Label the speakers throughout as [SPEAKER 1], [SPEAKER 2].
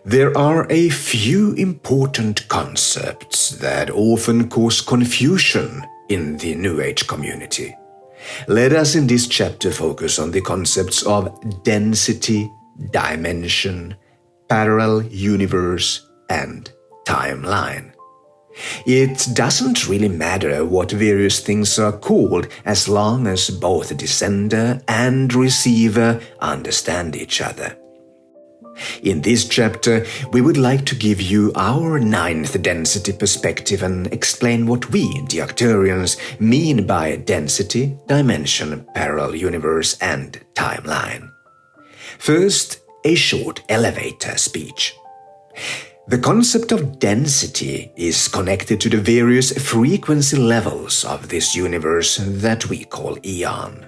[SPEAKER 1] There are a few important concepts that often cause confusion in the New Age community. Let us in this chapter focus on the concepts of density, dimension, parallel universe, and timeline. It doesn't really matter what various things are called as long as both the sender and receiver understand each other. In this chapter, we would like to give you our ninth density perspective and explain what we, the Arcturians, mean by density, dimension, parallel universe, and timeline. First, a short elevator speech. The concept of density is connected to the various frequency levels of this universe that we call eon.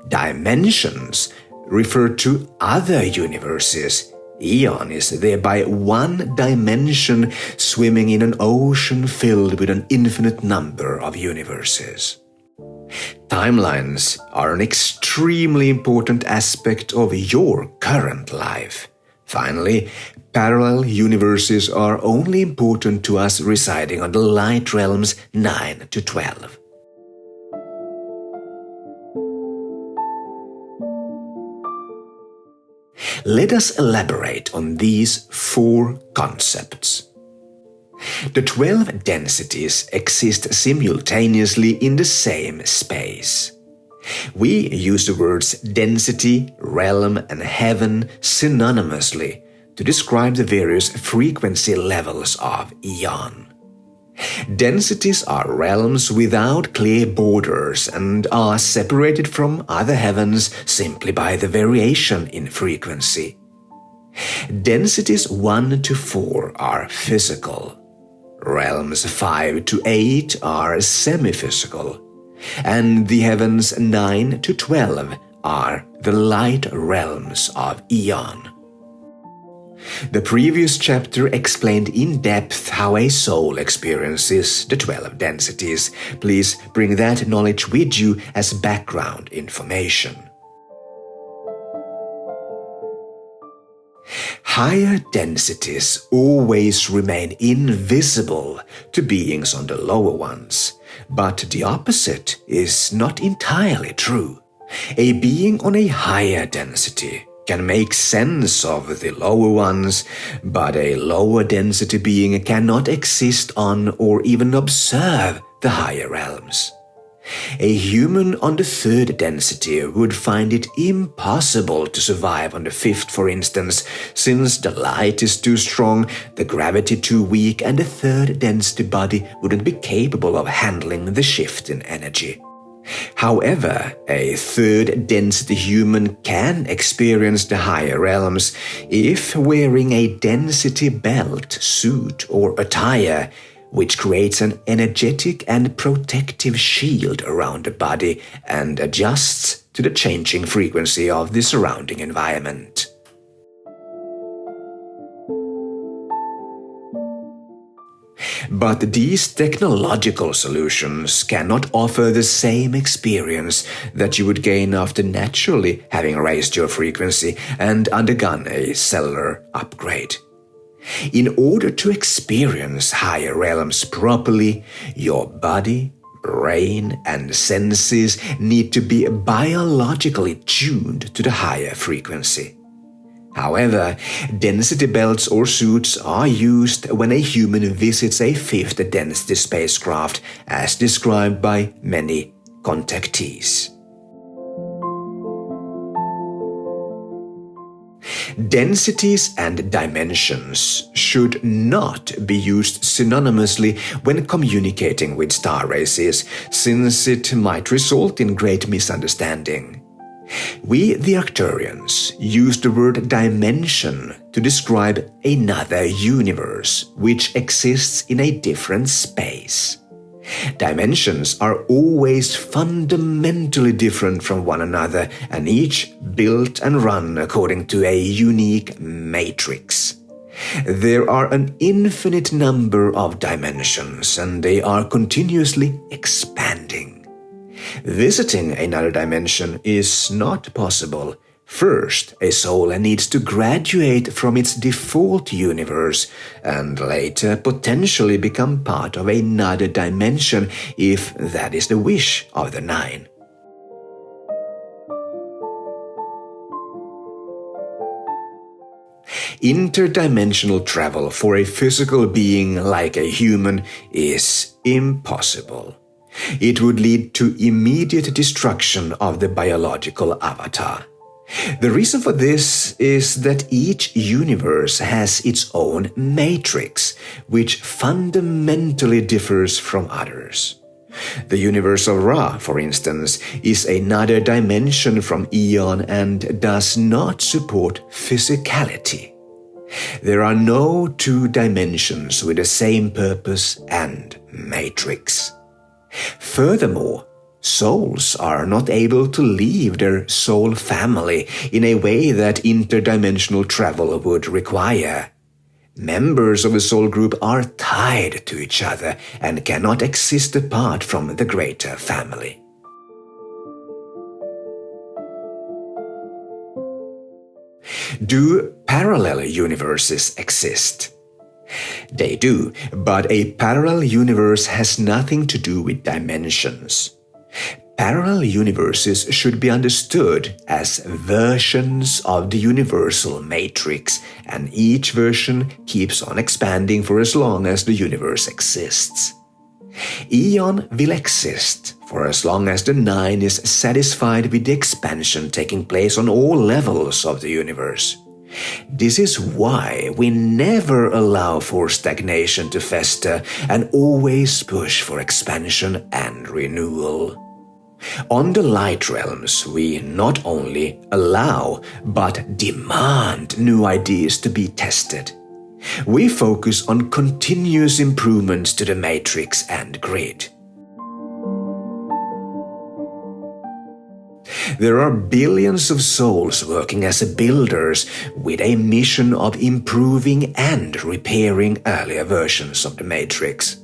[SPEAKER 1] Dimensions refer to other universes. Eon is thereby one dimension swimming in an ocean filled with an infinite number of universes. Timelines are an extremely important aspect of your current life. Finally, parallel universes are only important to us residing on the light realms 9 to 12. Let us elaborate on these four concepts. The 12 densities exist simultaneously in the same space. We use the words density, realm, and heaven synonymously to describe the various frequency levels of eon. Densities are realms without clear borders and are separated from other heavens simply by the variation in frequency. Densities 1 to 4 are physical. Realms 5 to 8 are semi-physical. And the heavens 9 to 12 are the light realms of eon. The previous chapter explained in depth how a soul experiences the 12 densities. Please bring that knowledge with you as background information. Higher densities always remain invisible to beings on the lower ones, but the opposite is not entirely true. A being on a higher density can make sense of the lower ones, but a lower density being cannot exist on or even observe the higher realms. A human on the 3rd density would find it impossible to survive on the 5th, for instance, since the light is too strong, the gravity too weak, and the 3rd density body wouldn't be capable of handling the shift in energy. However, a 3rd density human can experience the higher realms if wearing a density belt, suit, or attire, which creates an energetic and protective shield around the body and adjusts to the changing frequency of the surrounding environment. But these technological solutions cannot offer the same experience that you would gain after naturally having raised your frequency and undergone a cellular upgrade. In order to experience higher realms properly, your body, brain, and senses need to be biologically tuned to the higher frequency. However, density belts or suits are used when a human visits a 5th density spacecraft, as described by many contactees. Densities and dimensions should not be used synonymously when communicating with star races, since it might result in great misunderstanding. We, the Arcturians, use the word dimension to describe another universe which exists in a different space. Dimensions are always fundamentally different from one another and each built and run according to a unique matrix. There are an infinite number of dimensions and they are continuously expanding. Visiting another dimension is not possible, First, a soul needs to graduate from its default universe and later potentially become part of another dimension if that is the wish of the 9. Interdimensional travel for a physical being like a human is impossible. It would lead to immediate destruction of the biological avatar. The reason for this is that each universe has its own matrix, which fundamentally differs from others. The universe of Ra, for instance, is another dimension from Aeon and does not support physicality. There are no two dimensions with the same purpose and matrix. Furthermore, souls are not able to leave their soul family in a way that interdimensional travel would require. Members of a soul group are tied to each other and cannot exist apart from the greater family. Do parallel universes exist? They do, but a parallel universe has nothing to do with dimensions. Parallel universes should be understood as versions of the universal matrix, and each version keeps on expanding for as long as the universe exists. Aeon will exist for as long as the 9 is satisfied with the expansion taking place on all levels of the universe. This is why we never allow for stagnation to fester and always push for expansion and renewal. On the light realms, we not only allow but demand new ideas to be tested. We focus on continuous improvements to the matrix and grid. There are billions of souls working as builders with a mission of improving and repairing earlier versions of the matrix.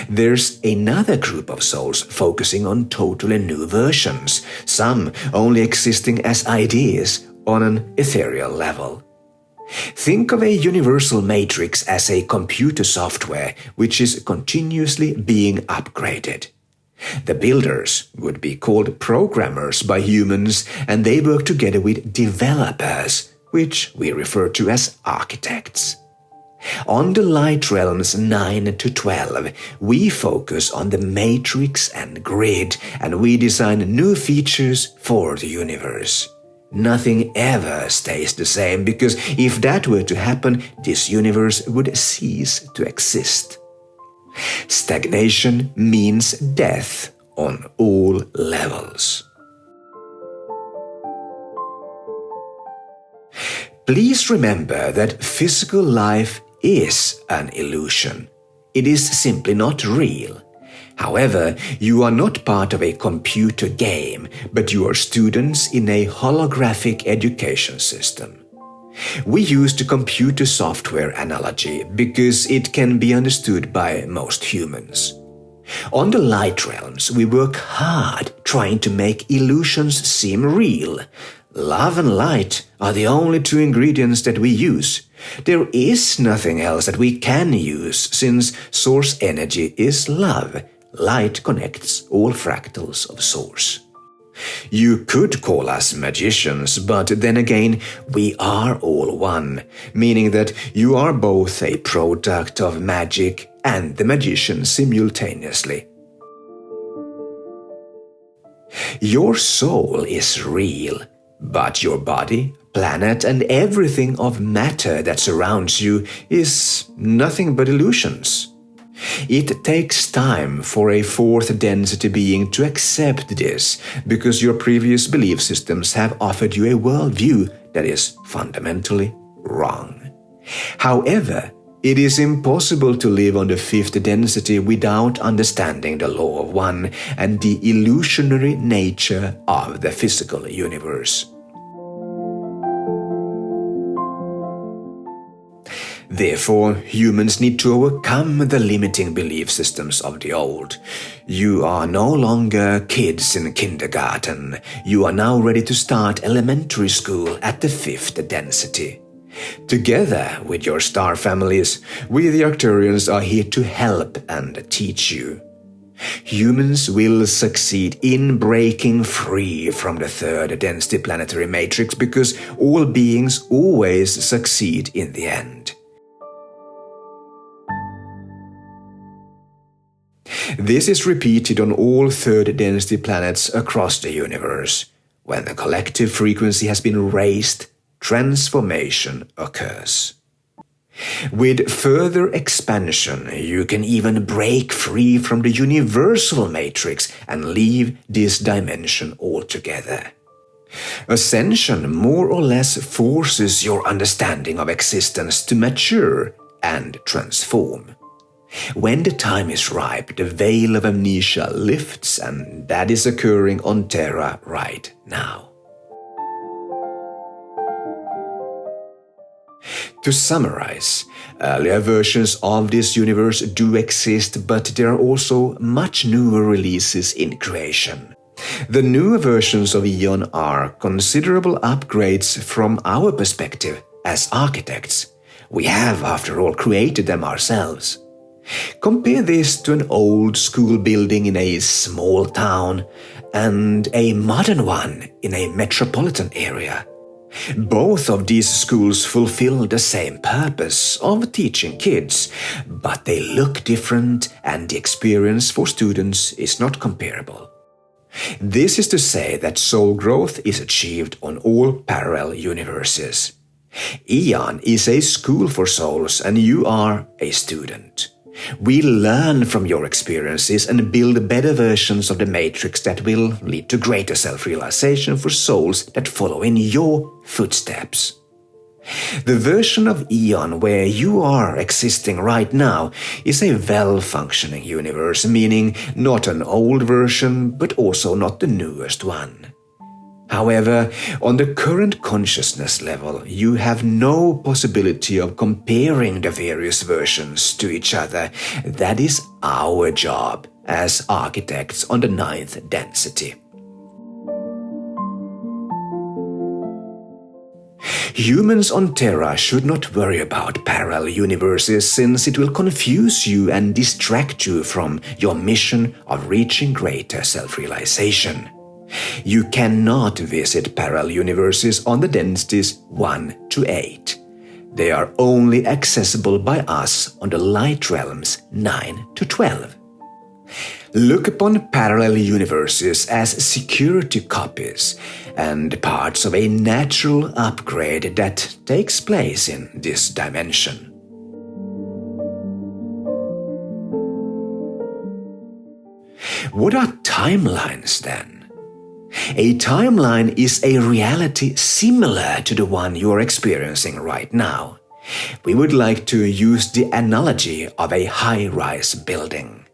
[SPEAKER 1] There's another group of souls focusing on totally new versions, some only existing as ideas on an ethereal level. Think of a universal matrix as a computer software which is continuously being upgraded. The builders would be called programmers by humans, and they work together with developers, which we refer to as architects. On the light realms 9 to 12, we focus on the matrix and grid, and we design new features for the universe. Nothing ever stays the same, because if that were to happen, this universe would cease to exist. Stagnation means death on all levels. Please remember that physical life is an illusion. It is simply not real. However, you are not part of a computer game, but you are students in a holographic education system. We use the computer software analogy because it can be understood by most humans. On the light realms, we work hard trying to make illusions seem real. Love and light are the only two ingredients that we use. There is nothing else that we can use, since source energy is love. Light connects all fractals of source. You could call us magicians, but then again, we are all one, meaning that you are both a product of magic and the magician simultaneously. Your soul is real, but your body, planet, and everything of matter that surrounds you is nothing but illusions. It takes time for a fourth density being to accept this, because your previous belief systems have offered you a worldview that is fundamentally wrong. However, it is impossible to live on the fifth density without understanding the law of one and the illusionary nature of the physical universe. Therefore, humans need to overcome the limiting belief systems of the old. You are no longer kids in kindergarten. You are now ready to start elementary school at the 5th density. Together with your star families, we the Arcturians are here to help and teach you. Humans will succeed in breaking free from the 3rd density planetary matrix because all beings always succeed in the end. This is repeated on all 3rd density planets across the universe. When the collective frequency has been raised, transformation occurs. With further expansion, you can even break free from the universal matrix and leave this dimension altogether. Ascension more or less forces your understanding of existence to mature and transform. When the time is ripe, the veil of amnesia lifts, and that is occurring on Terra right now. To summarize, earlier versions of this universe do exist, but there are also much newer releases in creation. The newer versions of Eon are considerable upgrades from our perspective as architects. We have, after all, created them ourselves. Compare this to an old school building in a small town and a modern one in a metropolitan area. Both of these schools fulfill the same purpose of teaching kids, but they look different and the experience for students is not comparable. This is to say that soul growth is achieved on all parallel universes. Eon is a school for souls and you are a student. We learn from your experiences and build better versions of the matrix that will lead to greater self-realization for souls that follow in your footsteps. The version of Eon where you are existing right now is a well-functioning universe, meaning not an old version but also not the newest one. However, on the current consciousness level, you have no possibility of comparing the various versions to each other. That is our job as architects on the 9th density. Humans on Terra should not worry about parallel universes since it will confuse you and distract you from your mission of reaching greater self-realization. You cannot visit parallel universes on the densities 1 to 8. They are only accessible by us on the light realms 9 to 12. Look upon parallel universes as security copies and parts of a natural upgrade that takes place in this dimension. What are timelines then? A timeline is a reality similar to the one you are experiencing right now. We would like to use the analogy of a high-rise building.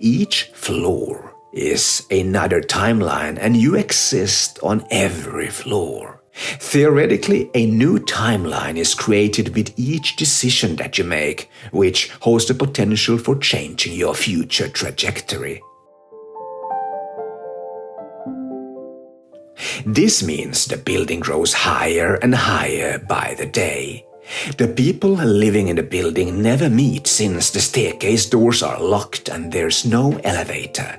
[SPEAKER 1] Each floor is another timeline and you exist on every floor. Theoretically, a new timeline is created with each decision that you make, which holds the potential for changing your future trajectory. This means the building grows higher and higher by the day. The people living in the building never meet since the staircase doors are locked and there's no elevator.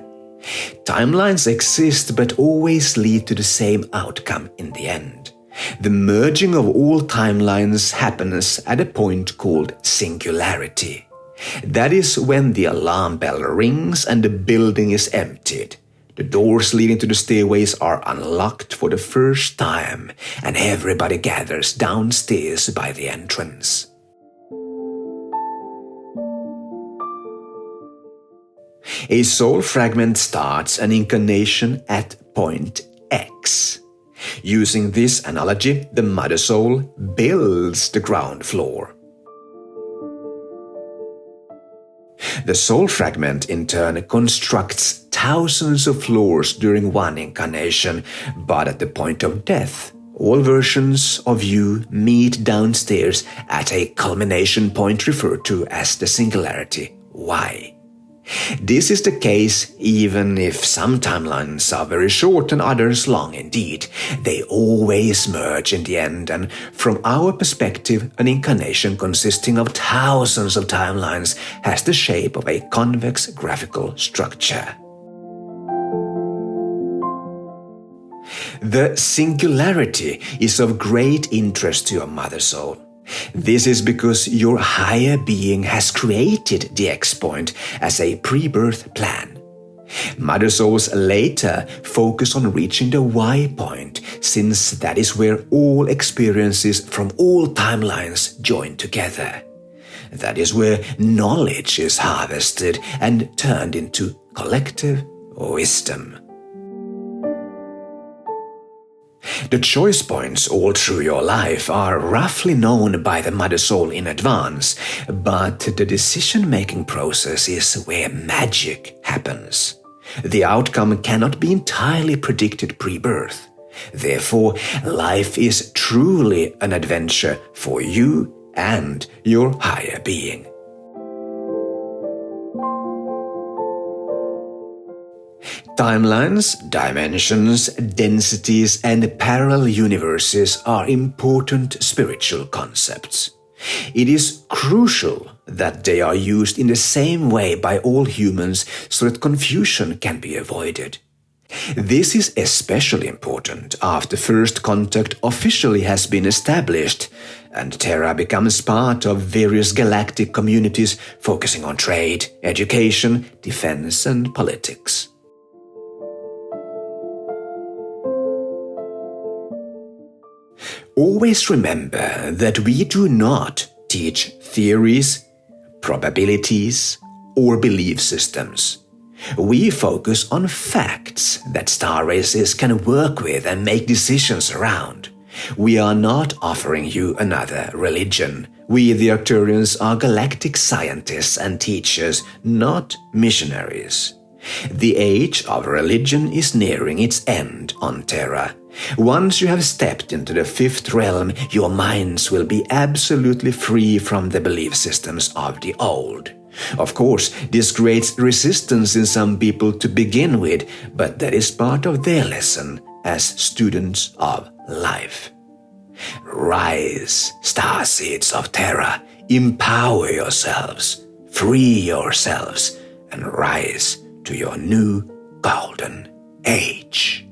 [SPEAKER 1] Timelines exist but always lead to the same outcome in the end. The merging of all timelines happens at a point called singularity. That is when the alarm bell rings and the building is emptied. The doors leading to the stairways are unlocked for the first time, and everybody gathers downstairs by the entrance. A soul fragment starts an incarnation at point X. Using this analogy, the mother soul builds the ground floor. The soul fragment in turn constructs thousands of floors during one incarnation, but at the point of death, All versions of you meet downstairs at a culmination point referred to as the singularity, Y. This is the case even if some timelines are very short and others long indeed. They always merge in the end, and from our perspective, an incarnation consisting of thousands of timelines has the shape of a convex graphical structure. The singularity is of great interest to your mother soul. This is because your higher being has created the X point as a pre-birth plan. Mother souls later focus on reaching the Y point, since that is where all experiences from all timelines join together. That is where knowledge is harvested and turned into collective wisdom. The choice points all through your life are roughly known by the mother soul in advance, but the decision-making process is where magic happens. The outcome cannot be entirely predicted pre-birth. Therefore, life is truly an adventure for you and your higher being. Timelines, dimensions, densities, and parallel universes are important spiritual concepts. It is crucial that they are used in the same way by all humans so that confusion can be avoided. This is especially important after first contact officially has been established and Terra becomes part of various galactic communities focusing on trade, education, defense, and politics. Always remember that we do not teach theories, probabilities, or belief systems. We focus on facts that star races can work with and make decisions around. We are not offering you another religion. We, the Arcturians, are galactic scientists and teachers, not missionaries. The age of religion is nearing its end on Terra. Once you have stepped into the fifth realm, your minds will be absolutely free from the belief systems of the old. Of course, this creates resistance in some people to begin with, but that is part of their lesson as students of life. Rise, starseeds of Terra, empower yourselves, free yourselves, and rise to your new golden age.